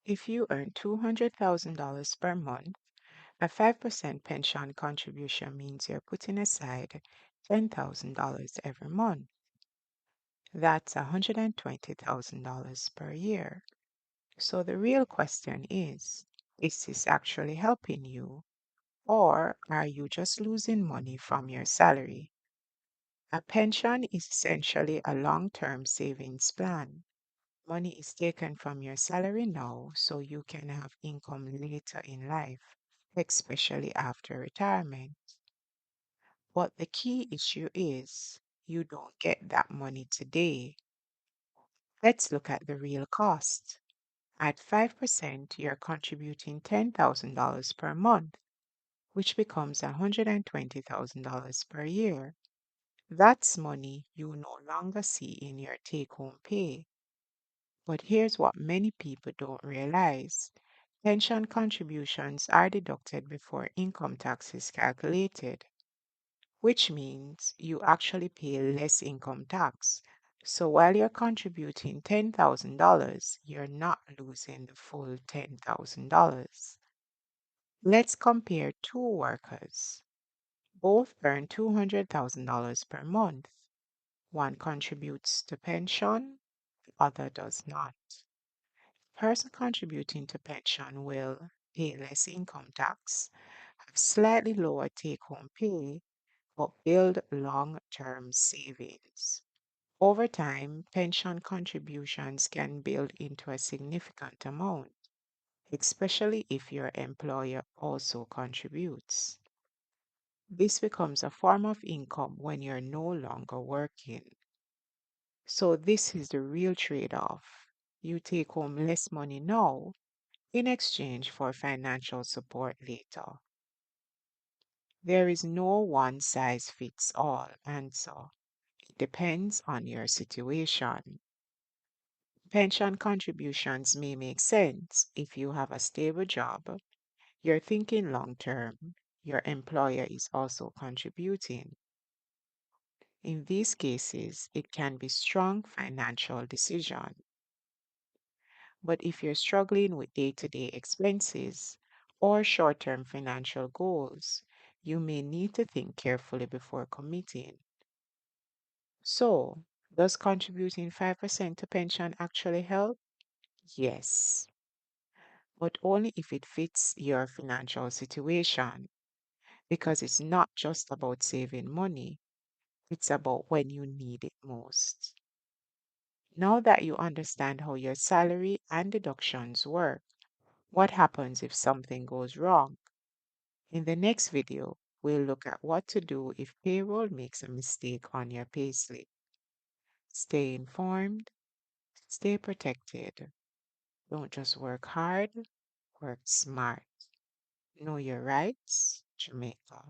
If you earn $200,000 per month, a 5% pension contribution means you're putting aside $10,000 every month. That's $120,000 per year. So the real question is this actually helping you, or are you just losing money from your salary? A pension is essentially a long-term savings plan. Money is taken from your salary now so you can have income later in life, especially after retirement. But the key issue is you don't get that money today. Let's look at the real cost. At 5%, you're contributing $10,000 per month, which becomes $120,000 per year. That's money you no longer see in your take home pay. But here's what many people don't realize. Pension contributions are deducted before income tax is calculated, which means you actually pay less income tax. So while you're contributing $10,000, you're not losing the full $10,000. Let's compare two workers. Both earn $200,000 per month. One contributes to pension, the other does not. Person contributing to pension will pay less income tax, have slightly lower take home pay, but build long term savings. Over time, pension contributions can build into a significant amount, especially if your employer also contributes. This becomes a form of income when you're no longer working. So, this is the real trade off. You take home less money now in exchange for financial support later. There is no one size fits all answer. It depends on your situation. Pension contributions may make sense if you have a stable job, you're thinking long term, your employer is also contributing. In these cases, it can be strong financial decision. But if you're struggling with day-to-day expenses or short-term financial goals, you may need to think carefully before committing. So, does contributing 5% to pension actually help? Yes, but only if it fits your financial situation, because it's not just about saving money, it's about when you need it most. Now that you understand how your salary and deductions work, what happens if something goes wrong? In the next video, we'll look at what to do if payroll makes a mistake on your payslip. Stay informed, stay protected. Don't just work hard, work smart. Know your rights, Jamaica.